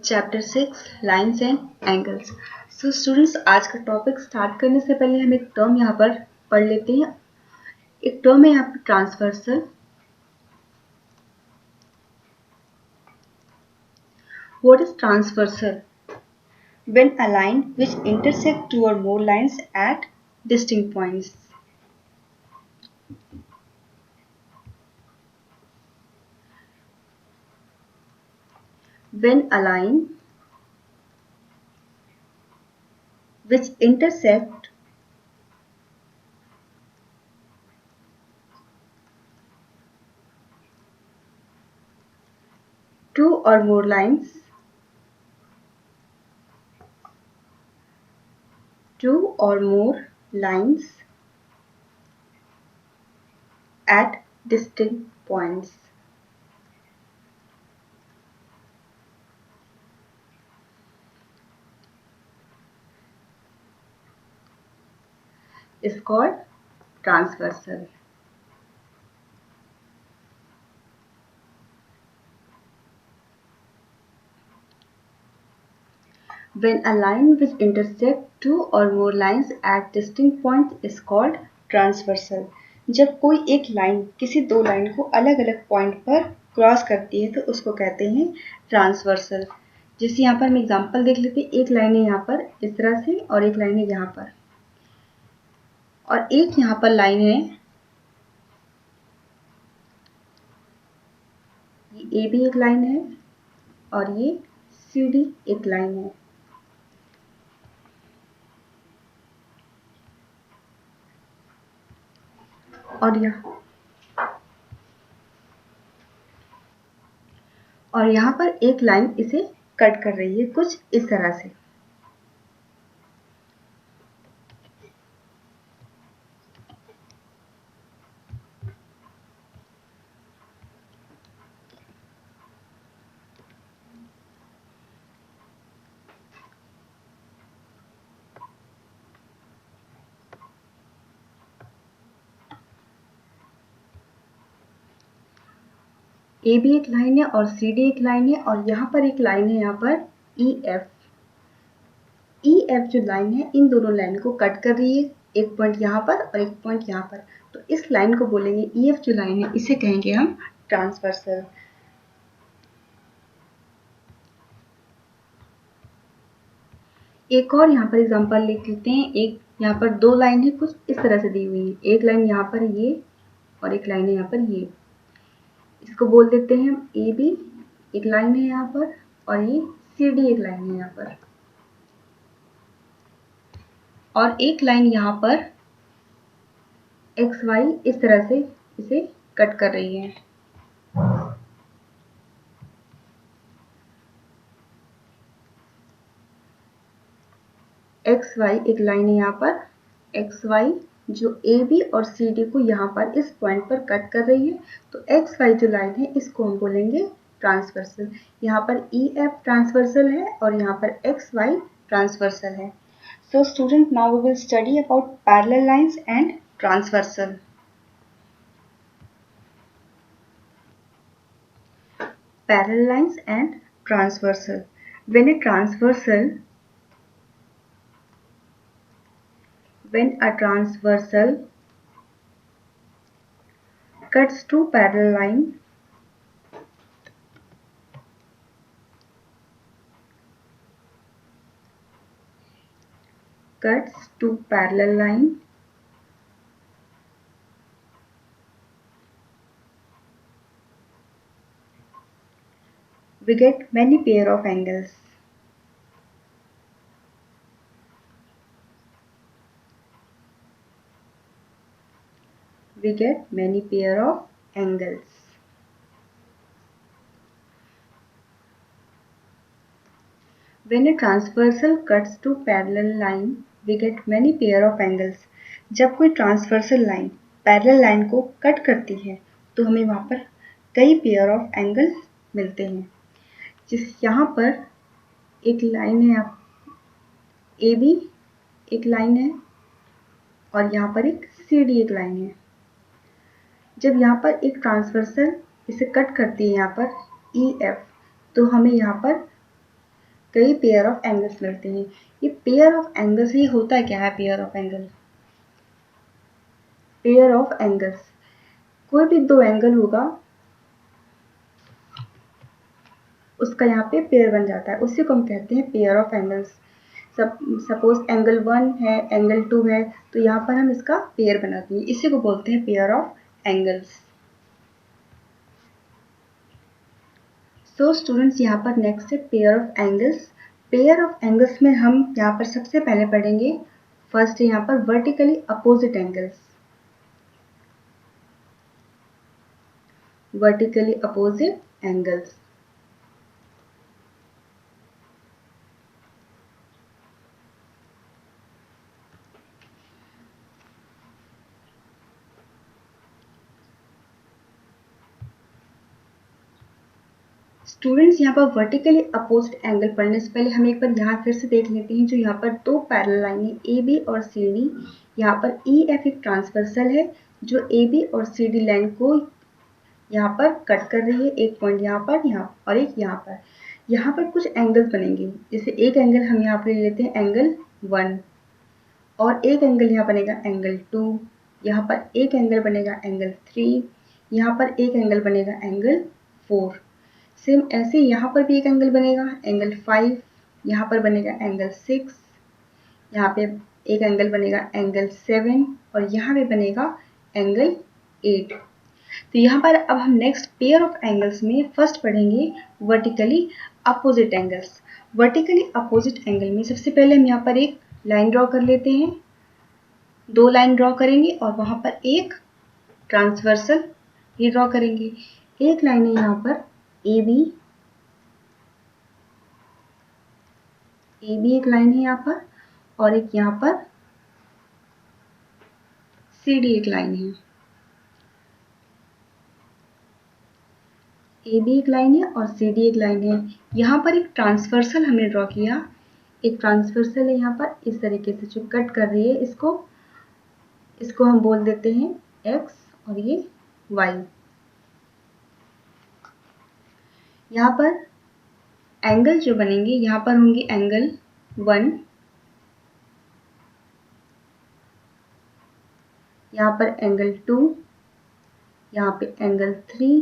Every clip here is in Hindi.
Chapter 6 lines and angles. So students, आज का टॉपिक स्टार्ट करने से पहले हम एक टर्म यहाँ पर पढ़ लेते हैं। एक टर्म है यहाँ पर transversal. What is transversal? When a line which intersect two or more lines at distinct points. When a line which intersect two or more lines at distinct points is called transversal. When a line which intersect two or more lines at distinct points is called transversal. जब कोई एक लाइन किसी दो लाइन को अलग अलग पॉइंट पर क्रॉस करती है तो उसको कहते हैं ट्रांसवर्सल। जैसे यहाँ पर हम एग्जांपल देख लेते हैं। एक लाइन है यहाँ पर इस तरह से और एक लाइन है यहाँ पर, और एक यहाँ पर लाइन है, ये ए भी एक लाइन है और ये सी डी एक लाइन है। और यहाँ पर एक लाइन इसे कट कर रही है कुछ इस तरह से। ए भी एक लाइन है और सी डी एक लाइन है, और यहाँ पर एक लाइन है यहाँ पर ई एफ। ई एफ जो लाइन है इन दोनों लाइन को कट कर रही है, एक पॉइंट यहाँ पर और एक पॉइंट यहाँ पर। तो इस लाइन को बोलेंगे, ई एफ जो लाइन है इसे कहेंगे हम ट्रांसवर्सल। एक और यहाँ पर एग्जांपल लिख लेते हैं। एक यहाँ पर दो लाइन है कुछ इस तरह से दी हुई है। एक लाइन यहाँ पर ये और एक लाइन है यहाँ पर ये। इसको बोल देते हैं हम ए बी, एक लाइन है यहाँ पर, और ये सी डी एक लाइन है यहाँ पर, और एक लाइन यहाँ पर एक्स वाई इस तरह से इसे कट कर रही है। एक्स वाई एक लाइन है यहाँ पर, एक्स वाई जो ए बी और सी डी को यहाँ पर इस पॉइंट पर कट कर रही है। तो एक्स वाई जो लाइन है इसको हम बोलेंगे ट्रांसवर्सल। यहाँ पर ई एफ ट्रांसवर्सल है और यहाँ पर एक्स वाई ट्रांसवर्सल है। So student, now we will study about parallel lines and transversal. Parallel lines and transversal. When a transversal cuts two parallel line, we get many pair of angles. When a transversal cuts two parallel line, we get many pair of angles. जब कोई ट्रांसवर्सल लाइन पैरेलल लाइन को कट करती है तो हमें वहाँ पर कई पेयर ऑफ एंगल मिलते हैं। जिस यहाँ पर एक लाइन है ए बी एक लाइन है और यहाँ पर एक सी डी एक लाइन है। जब यहाँ पर एक ट्रांसवर्सल इसे कट करती है यहाँ पर ई एफ, तो हमें यहाँ पर कई पेयर ऑफ एंगल्स मिलते हैं। ये पेयर ऑफ एंगल्स, ये होता क्या है pair of angle? Pair of angles, कोई भी दो एंगल होगा उसका यहाँ पे पेयर बन जाता है, उसी को हम कहते हैं pair of angles. Suppose angle 1 है, एंगल 2 है, तो यहाँ पर हम इसका पेयर बनाते हैं, इसी को बोलते हैं pair of angles. So students, यहाँ पर नेक्स्ट है pair of angles. Pair of angles में हम यहाँ पर सबसे पहले पढ़ेंगे, फर्स्ट यहाँ पर vertically opposite angles. Vertically opposite angles, students यहाँ पर वर्टिकली अपोजिट एंगल पढ़ने से पहले हम एक बार यहाँ फिर से देख लेते हैं, जो यहाँ पर दो पैरेलल लाइनें ए बी और सी डी, यहाँ पर ई एफ एक ट्रांसवर्सल है जो ए बी और सी डी लाइन को यहाँ पर कट कर रही है, एक पॉइंट यहाँ पर, यहाँ और एक यहाँ पर। यहाँ पर कुछ एंगल्स बनेंगे, जैसे एक एंगल हम यहाँ पर ले लेते हैं एंगल 1, और एक एंगल यहाँ बनेगा एंगल 2, यहाँ पर एक एंगल बनेगा एंगल 3, यहाँ पर एक एंगल बनेगा एंगल 4। सेम ऐसे यहाँ पर भी एक एंगल बनेगा एंगल 5, यहाँ पर बनेगा एंगल 6, यहाँ पे एक एंगल बनेगा एंगल 7 और यहाँ पे बनेगा एंगल 8। तो यहाँ पर अब हम नेक्स्ट पेयर ऑफ एंगल्स में फर्स्ट पढ़ेंगे vertically opposite angles. Vertically opposite angle में सबसे पहले हम यहाँ पर एक लाइन ड्रॉ कर लेते हैं, दो लाइन ड्रॉ करेंगे और वहाँ पर एक ट्रांसवर्सल ये ड्रॉ करेंगे। एक लाइन है यहाँ पर ए बी एक लाइन है यहाँ पर, और एक यहाँ पर सी डी एक लाइन है। ए बी एक लाइन है और सी डी एक लाइन है। यहाँ पर एक ट्रांसवर्सल हमने ड्रॉ किया, एक ट्रांसवर्सल है यहाँ पर इस तरीके से जो कट कर रही है, इसको हम बोल देते हैं एक्स और ये वाई। यहाँ पर एंगल जो बनेंगे, यहाँ पर होंगे एंगल 1, यहाँ पर एंगल 2, यहाँ पे एंगल 3,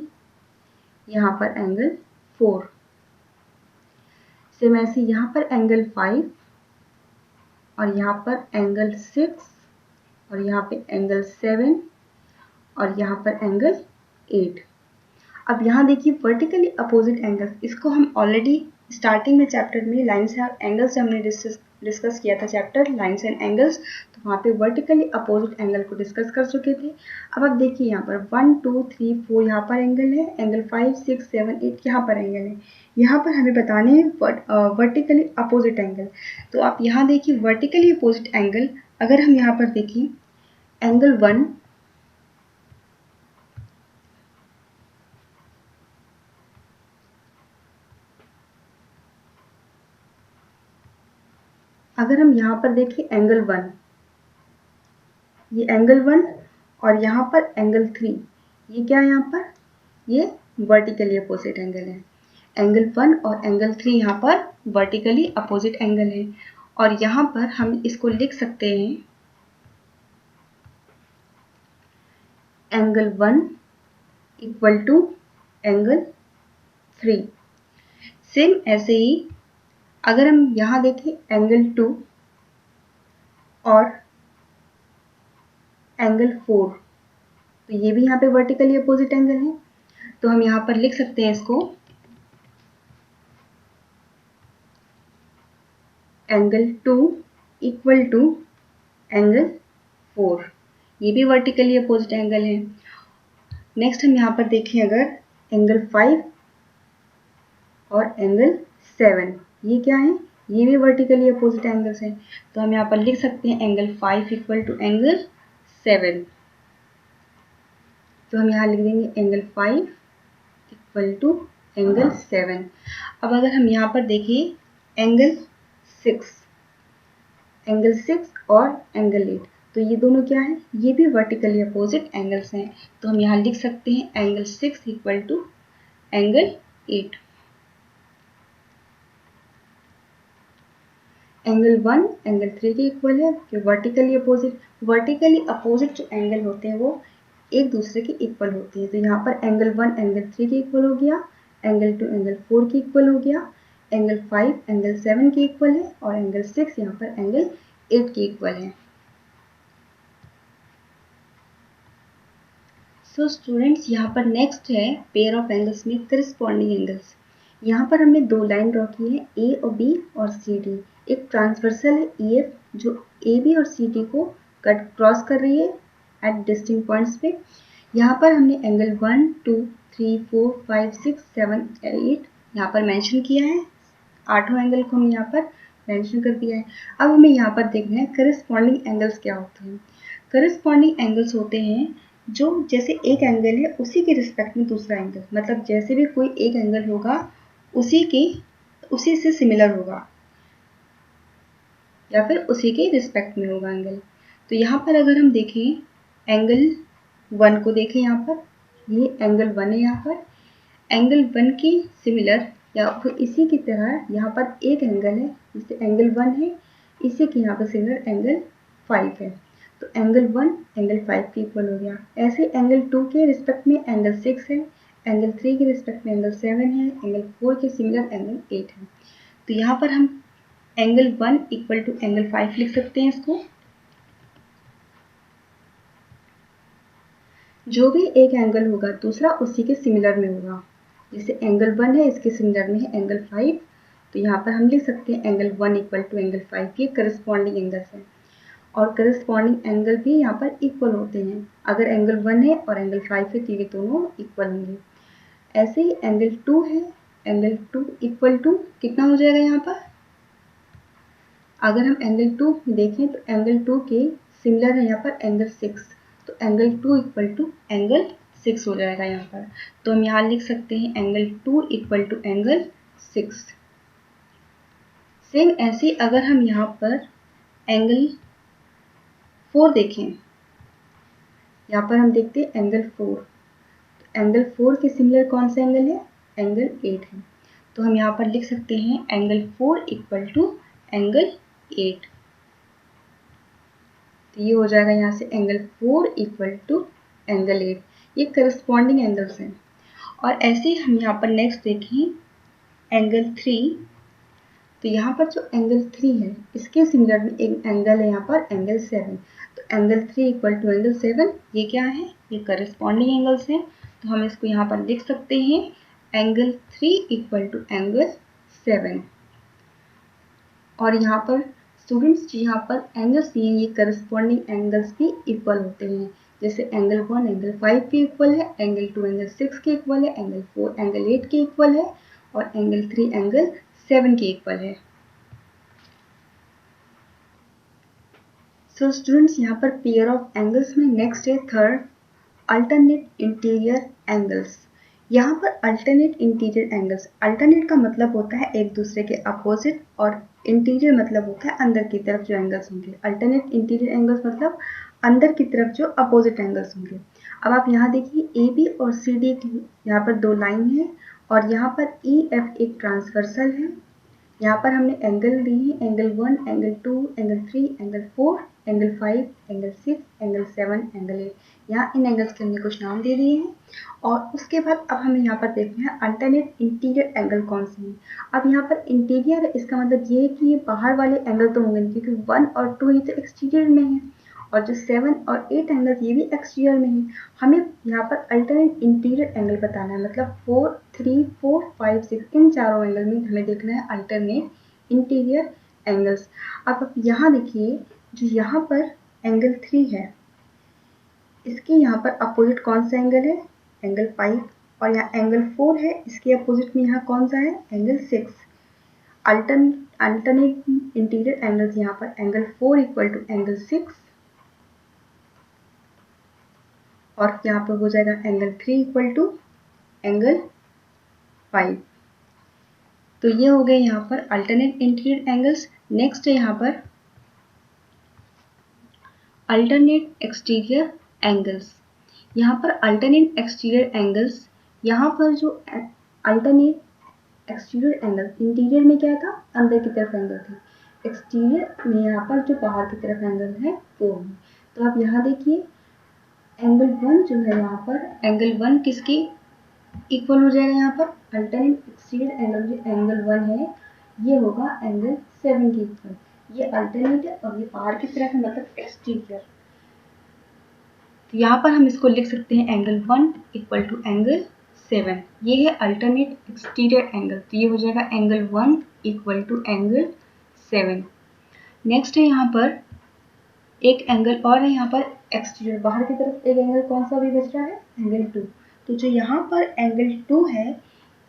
यहाँ पर एंगल 4। सेम ऐसे यहाँ पर एंगल 5 और यहाँ पर एंगल 6 और यहाँ पे एंगल 7 और यहाँ पर एंगल 8। अब यहाँ देखिए वर्टिकली अपोजिट एंगल्स, इसको हम ऑलरेडी स्टार्टिंग में चैप्टर में लाइन्स एंड एंगल्स से हमने डिस्कस किया था, चैप्टर लाइन्स एंड एंगल्स, तो वहाँ पे वर्टिकली अपोजिट एंगल को डिस्कस कर चुके थे। अब आप देखिए यहाँ पर 1 2 3 4 यहाँ पर एंगल है, एंगल 5 6 7 8 यहाँ पर एंगल है। यहाँ पर हमें बताने हैं वर्टिकली अपोजिट एंगल। तो आप यहाँ देखिए वर्टिकली अपोजिट एंगल, अगर हम यहाँ पर देखिए एंगल 1, अगर हम यहाँ पर देखें एंगल 1, ये एंगल 1 और यहाँ पर एंगल 3, ये क्या है यहाँ पर, ये वर्टिकली अपोजिट एंगल है। एंगल 1 और एंगल 3 यहाँ पर वर्टिकली अपोजिट एंगल है, और यहाँ पर हम इसको लिख सकते हैं angle 1 equal to angle 3। Same ऐसे ही अगर हम यहाँ देखें एंगल 2 और एंगल 4, तो ये भी यहाँ पे वर्टिकली अपोजिट एंगल है, तो हम यहाँ पर लिख सकते हैं इसको एंगल 2 इक्वल टू एंगल 4, ये भी वर्टिकली अपोजिट एंगल है। नेक्स्ट हम यहाँ पर देखें अगर एंगल 5 और एंगल 7, ये क्या है, ये भी वर्टिकली अपोजिट एंगल्स हैं, तो हम यहाँ पर लिख सकते हैं एंगल 5 इक्वल टू एंगल 7। तो हम यहाँ लिख देंगे एंगल 5 इक्वल टू एंगल 7। अब अगर हम यहाँ पर देखें एंगल 6 और एंगल 8, तो ये दोनों क्या है, ये भी वर्टिकली अपोजिट एंगल्स हैं, तो हम यहाँ लिख सकते हैं angle 6 equal to angle 8। Angle 1 angle 3 के इक्वल है, कि वर्टिकली अपोजिट जो एंगल होते हैं वो एक दूसरे के इक्वल होते हैं। तो यहाँ पर एंगल 1 एंगल 3 के इक्वल हो गया, एंगल 2 एंगल 4 के इक्वल हो गया, एंगल 5 एंगल 7 के इक्वल है, और एंगल 6 यहाँ पर एंगल 8 के इक्वल है। सो स्टूडेंट्स, यहाँ पर नेक्स्ट है पेयर ऑफ एंगल्स में करस्पॉन्डिंग एंगल्स। यहाँ पर हमने दो लाइन ड्रॉ की है, ए और बी और सी डी। एक ट्रांसवर्सल है ई एफ, जो ए बी और सी डी को क्रॉस कर रही है एट डिस्टिंक्ट पॉइंट्स पे। यहाँ पर हमने एंगल 1 2 3 4 5 6 7 8 यहाँ पर मेंशन किया है। 8 एंगल को हम यहाँ पर मेंशन कर दिया है। अब हमें यहाँ पर देखना है करस्पॉन्डिंग एंगल्स क्या होते हैं। करस्पॉन्डिंग एंगल्स होते हैं जो जैसे एक एंगल है उसी के रिस्पेक्ट में दूसरा एंगल, मतलब जैसे भी कोई एक एंगल होगा उसी से सिमिलर होगा या फिर उसी के रिस्पेक्ट में होगा एंगल। तो यहाँ पर अगर हम देखें एंगल 1 को देखें, यहाँ पर ये एंगल 1 है। यहाँ पर एंगल 1 के सिमिलर या फिर इसी की तरह यहाँ पर एक एंगल है, जैसे एंगल 1 है, इसी के यहाँ पर सिमिलर एंगल 5 है। तो एंगल 1 एंगल 5 के इक्वल हो गया। ऐसे एंगल 2 के रिस्पेक्ट में एंगल 6 है, एंगल 3 के रिस्पेक्ट में एंगल 7 है, एंगल 4 के सिमिलर एंगल 8 है। तो यहाँ पर हम एंगल 1 इक्वल टू एंगल 5 लिख सकते हैं इसको। जो भी एक एंगल होगा दूसरा उसी के सिमिलर में होगा। जैसे एंगल 1 है, इसके सिमिलर में है एंगल 5, तो यहाँ पर हम लिख सकते हैं एंगल 1 इक्वल टू एंगल 5 के करस्पॉन्डिंग एंगल्स है। और करस्पॉन्डिंग एंगल भी यहाँ पर इक्वल होते हैं। अगर एंगल 1 है और एंगल 5 है तो ये दोनों इक्वल होंगे। ऐसे ही एंगल 2 है, एंगल 2 इक्वल टू कितना हो जाएगा यहाँ पर, अगर हम एंगल 2 देखें तो एंगल 2 के सिमिलर है यहाँ पर एंगल 6, तो एंगल 2 इक्वल टू एंगल 6 हो जाएगा यहाँ पर। तो हम यहाँ लिख सकते हैं angle 2 equal to angle 6। Same ऐसे अगर हम यहाँ पर एंगल 4 देखें, यहाँ पर हम देखते हैं एंगल 4, तो एंगल 4 के सिमिलर कौन सा एंगल है, एंगल 8 है। तो हम यहाँ पर लिख सकते हैं एंगल 4 इक्वल टू एंगल 8। तो ये हो जाएगा यहाँ से एंगल 4 इक्वल टू एंगल 8। ये करस्पॉन्डिंग एंगल्स हैं। और ऐसे ही हम यहाँ पर नेक्स्ट देखें एंगल 3, तो यहाँ पर जो एंगल 3 है इसके सिमिलर में एक एंगल है यहाँ पर एंगल 7, तो एंगल 3 इक्वल टू एंगल 7। ये क्या है, ये करस्पॉन्डिंग एंगल्स हैं। तो हम इसको यहाँ पर लिख सकते हैं एंगल 3 इक्वल टू एंगल 7। और यहाँ पर स्टूडेंट्स यहाँ पर एंगल सी ये करस्पॉन्डिंग एंगल्स भी इक्वल होते हैं। जैसे एंगल 1 एंगल 5 के इक्वल है, एंगल 2 एंगल 6 के इक्वल है, एंगल 4 एंगल 8 के इक्वल है, और एंगल 3 एंगल 7 के इक्वल है। सो स्टूडेंट्स यहाँ पर पेयर ऑफ एंगल्स में नेक्स्ट है थर्ड, अल्टरनेट इंटीरियर एंगल्स। यहाँ पर अल्टरनेट इंटीरियर एंगल्स, अल्टरनेट का मतलब होता है एक दूसरे के अपोजिट, और इंटीरियर मतलब होता है अंदर की तरफ जो एंगल्स होंगे। अल्टरनेट इंटीरियर एंगल्स मतलब अंदर की तरफ जो अपोजिट एंगल्स होंगे। अब आप यहाँ देखिए ए बी और सी डी की यहाँ पर दो लाइन है, और यहाँ पर ई एफ एक ट्रांसवर्सल है। यहाँ पर हमने एंगल लिए हैं angle 1 angle 2 angle 3 angle 4 angle 5 angle 6 angle 7 angle 8। यहाँ इन एंगल्स के हमने कुछ नाम दे दिए हैं। और उसके बाद अब हमें यहाँ पर देखना है अल्टरनेट इंटीरियर एंगल कौन से हैं। अब यहाँ पर इंटीरियर है, इसका मतलब ये है कि ये बाहर वाले एंगल तो होंगे नहीं, क्योंकि 1 और 2 ये तो एक्सटीरियर में है, और जो 7 और 8 एंगल्स ये भी एक्सटीरियर में है। हमें यहाँ पर अल्टरनेट इंटीरियर एंगल बताना है, मतलब 4 3 4 5 6 इन चारों एंगल में हमें देखना है अल्टरनेट इंटीरियर एंगल्स। अब आप यहाँ देखिए, जो यहाँ पर एंगल 3 है इसके यहाँ पर अपोजिट कौन सा एंगल है, एंगल 5, और यहाँ एंगल 4 है इसके अपोजिट में यहाँ कौन सा है, एंगल 6। अल्टरनेट इंटीरियर एंगल्स यहाँ पर एंगल 4 इक्वल टू एंगल 6, और यहाँ पर हो जाएगा एंगल 3 इक्वल टू एंगल 5। तो ये हो गए यहाँ पर अल्टरनेट इंटीरियर एंगल्स। नेक्स्ट है यहाँ पर अल्टरनेट एक्सटीरियर एंगल्स। यहाँ पर अल्टरनेट एक्सटीरियर एंगल्स, यहाँ पर जो अल्टरनेट एक्सटीरियर एंगल इंटीरियर में क्या था, अंदर की तरफ एंगल थे, एक्सटीरियर में यहाँ पर जो बाहर की तरफ एंगल है वो है। तो आप यहाँ देखिए एंगल 1 जो है यहाँ पर, एंगल 1 किसकी इक्वल हो जाएगा यहाँ पर, अल्टरनेट एक्सटीरियर एंगल जो एंगल 1 है ये होगा एंगल 7 के इक्वल। ये अल्टरनेट है और ये बाहर की तरफ है मतलब एक्सटीरियर। तो यहाँ पर हम इसको लिख सकते हैं एंगल 1 इक्वल टू एंगल 7। ये है अल्टरनेट एक्सटीरियर एंगल, तो ये हो जाएगा angle 1 equal to angle 7। Next है यहाँ पर एक एंगल और है यहाँ पर एक्सटीरियर, बाहर की तरफ एक एंगल कौन सा भी बच रहा है, एंगल 2। तो जो यहाँ पर एंगल 2 है,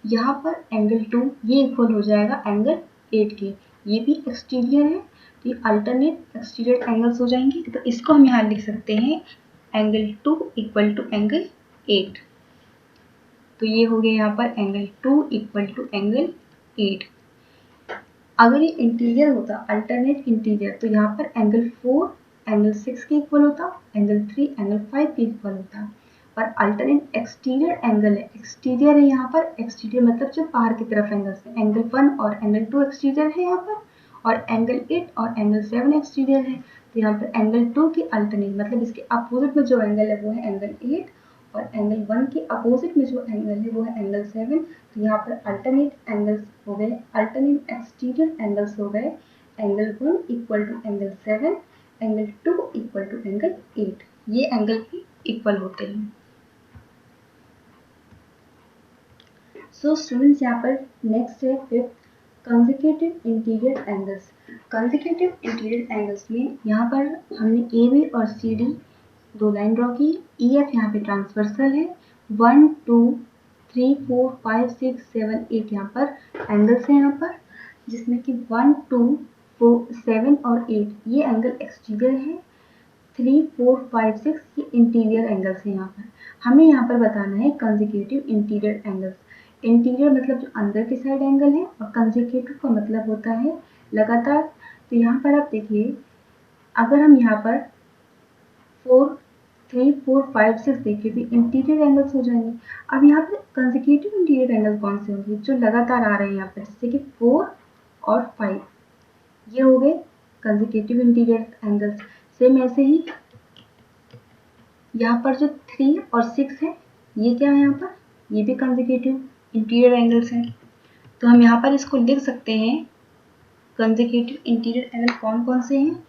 यहाँ पर एंगल 2 ये इक्वल हो जाएगा एंगल 8 के। ये भी एक्सटीरियर है, तो ये अल्टरनेट एक्सटीरियर एंगल्स हो जाएंगे। तो इसको हम यहाँ लिख सकते हैं एंगल 2 इक्वल टू एंगल 8। तो ये हो गया यहाँ पर एंगल 2 इक्वल टू एंगल 8। अगर ये इंटीरियर होता अल्टरनेट इंटीरियर, तो यहाँ पर एंगल 4 एंगल 6 के इक्वल होता, एंगल 3 एंगल 5 के इक्वल होता। और अल्टरनेट एक्सटीरियर एंगल है, एक्सटीरियर है यहाँ पर, एक्सटीरियर मतलब जो बाहर की तरफ एंगल्स है, एंगल 1 और एंगल 2 एक्सटीरियर है यहाँ पर, और एंगल 8 और एंगल 7 एक्सटीरियर है। तो यहाँ पर एंगल 2 की अल्टरनेट मतलब इसके अपोजिट में जो एंगल है वो है एंगल 8, और एंगल 1 के अपोजिट में जो एंगल है वो है एंगल 7। तो यहाँ पर अल्टरनेट एंगल्स हो गए, अल्टरनेट एक्सटीरियर एंगल्स हो गए angle 1 equal to angle 7, angle 2 equal to angle 8। ये एंगल भी इक्वल होते हैं। सो स्टूडेंट्स यहाँ पर नेक्स्ट है fifth, consecutive interior angles. Consecutive interior angles में यहाँ पर हमने ए बी और सी डी दो लाइन ड्रॉ की, ई एफ यहाँ पे ट्रांसवर्सल है, 1 2 3 4 5 6 7 8 यहाँ पर एंगल्स हैं यहाँ पर, जिसमें कि 1 2 4 7 और 8 ये एंगल एक्सटीरियर है, 3 4 5 6 ये इंटीरियर एंगल्स हैं यहाँ पर। हमें यहाँ पर बताना है कंसेक्यूटिव इंटीरियर एंगल्स। इंटीरियर मतलब जो अंदर की साइड एंगल है, और कंसेक्यूटिव का मतलब होता है लगातार। तो यहाँ पर आप देखिए, अगर हम यहाँ पर 4 3 4 5 6 देखें तो इंटीरियर एंगल्स हो जाएंगे। अब यहाँ पर कंसेक्यूटिव इंटीरियर एंगल कौन से होंगे, जो लगातार आ रहे हैं यहाँ पर, जैसे कि 4 और 5 ये हो गए कंसेक्यूटिव इंटीरियर एंगल्स। सेम ऐसे ही यहाँ पर जो 3 और 6 है ये क्या है यहाँ पर, ये भी कंसेक्यूटिव इंटीरियर एंगल्स हैं। तो हम यहाँ पर इसको लिख सकते हैं कंसेक्यूटिव इंटीरियर एंगल कौन कौन से हैं।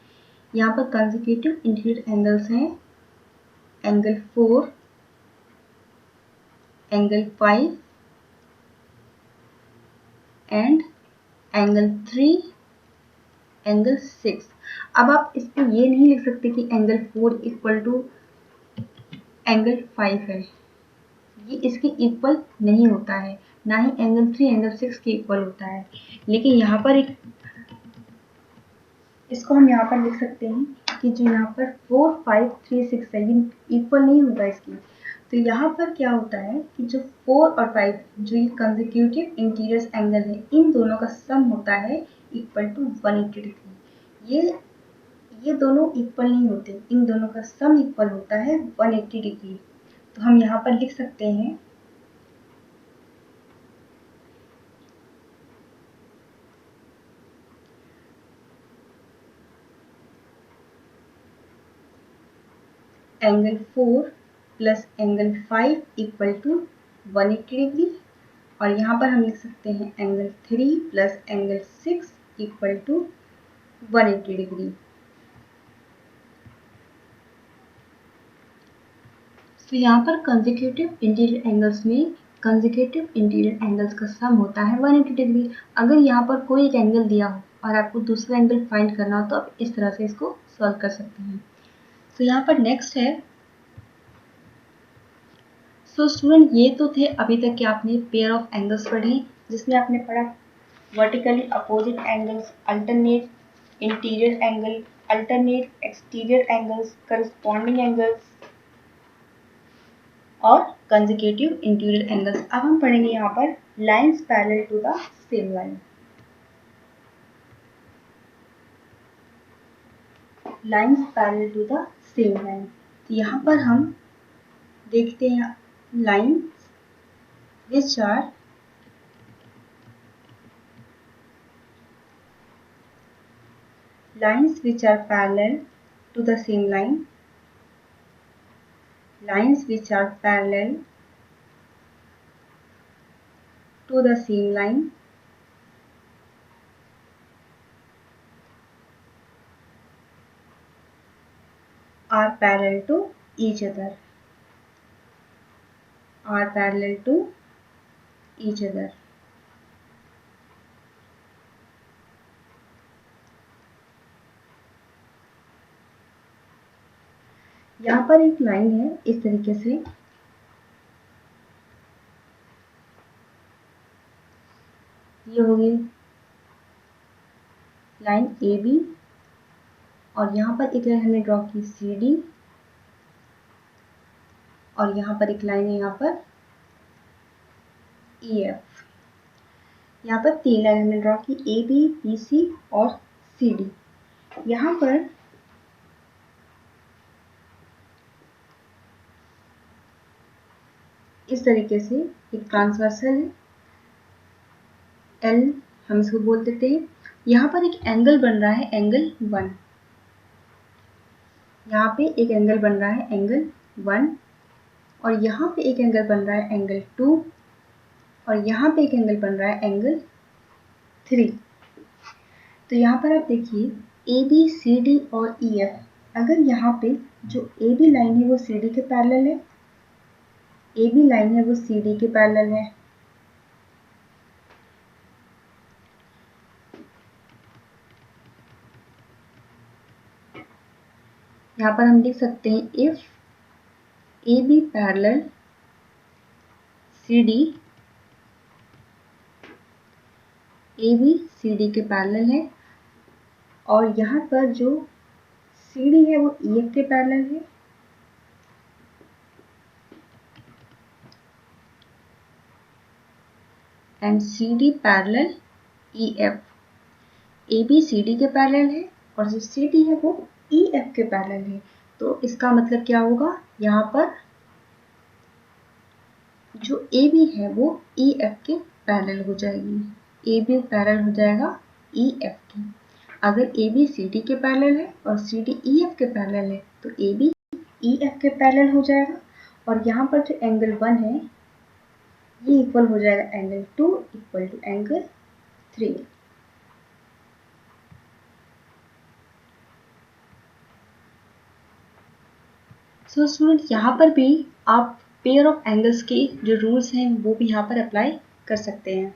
यहाँ पर कंसेक्यूटिव इंटीरियर एंगल्स हैं angle 4, angle 5 and angle 3, angle 6। अब आप इसको ये नहीं लिख सकते कि एंगल 4 इक्वल टू एंगल 5 है, ये इसके इक्वल नहीं होता है, ना ही एंगल 3 एंगल 6 के इक्वल होता है। लेकिन यहाँ पर एक इसको हम यहाँ पर लिख सकते हैं कि जो यहाँ पर 4 5 3 6 है ये इक्वल नहीं होगा इसकी। तो यहाँ पर क्या होता है कि जो 4 और 5 जो ये कंसेक्यूटिव इंटीरियर एंगल है, इन दोनों का सम होता है इक्वल टू 180 डिग्री। ये दोनों इक्वल नहीं होते, इन दोनों का सम इक्वल होता है 180 डिग्री। तो हम यहाँ पर लिख सकते हैं angle 4 plus angle 5 equal to 180 degree, और यहाँ पर हम लिख सकते हैं angle 3 plus angle 6 equal to 180 degree. तो यहाँ पर कंसेक्यूटिव इंटीरियर एंगल्स में कंसेक्यूटिव इंटीरियर एंगल्स का सम होता है 180 डिग्री। अगर यहाँ पर कोई एक एंगल दिया हो और आपको दूसरा एंगल फाइंड करना हो तो आप इस तरह से इसको सॉल्व कर सकते हैं। तो यहाँ पर नेक्स्ट है, सो स्टूडेंट ये तो थे अभी तक कि आपने पेयर ऑफ एंगल्स पढ़ी, जिसमें आपने पढ़ा vertically opposite angles, alternate interior angle, alternate exterior angles, corresponding angles और कंसेक्यूटिव इंटीरियर एंगल्स। अब हम पढ़ेंगे यहाँ पर lines parallel to the same line. Lines parallel to the same line, तो यहाँ पर हम देखते हैं lines which lines which are parallel to the same line, lines which are parallel to the same line are parallel to each other, are parallel to each other. यहाँ पर एक लाइन है इस तरीके से, ये होगी लाइन ए बी, और यहाँ पर एक लाइन हमने ड्रॉ की सी डी, और यहाँ पर एक लाइन है यहाँ पर ई एफ। यहाँ पर 3 लाइन हमने ड्रॉ की ए बी बी सी और सी डी। यहाँ पर इस तरीके से एक ट्रांसवर्सल है एल, हम इसको बोल देते हैं। यहाँ पर एक एंगल बन रहा है एंगल 1, यहाँ पे एक एंगल बन रहा है एंगल 1, और यहाँ पे एक एंगल बन रहा है एंगल 2, और यहाँ पे एक एंगल बन रहा है एंगल 3। तो यहाँ पर आप देखिए ए बी सी डी और ई एफ, अगर यहाँ पे जो ए बी लाइन है वो सी डी के पैरेलल है, ए बी लाइन है वो सी डी के पैरेलल है, यहाँ पर हम लिख सकते हैं if A B parallel C D, A B C D के पैरेलल है, और यहाँ पर जो सी डी है वो ई एफ के पैरेलल है, and C D parallel E F. A B C D के पैरेलल है और जो सी डी है वो ई एफ के पैरेलल है। तो इसका मतलब क्या होगा, यहाँ पर जो ए बी है वो ई एफ के पैरेलल हो जाएगी, ए बी पैरेलल हो जाएगा ई एफ के। अगर ए बी सी डी के पैरेलल है और सी डी ई एफ के पैरेलल है तो ए बी ई एफ के पैरेलल हो जाएगा, और यहाँ पर जो एंगल 1 है ये इक्वल हो जाएगा angle 2 equal to angle 3। So student, यहाँ पर भी आप पेयर ऑफ एंगल्स के जो रूल्स हैं वो भी यहाँ पर अप्लाई कर सकते हैं।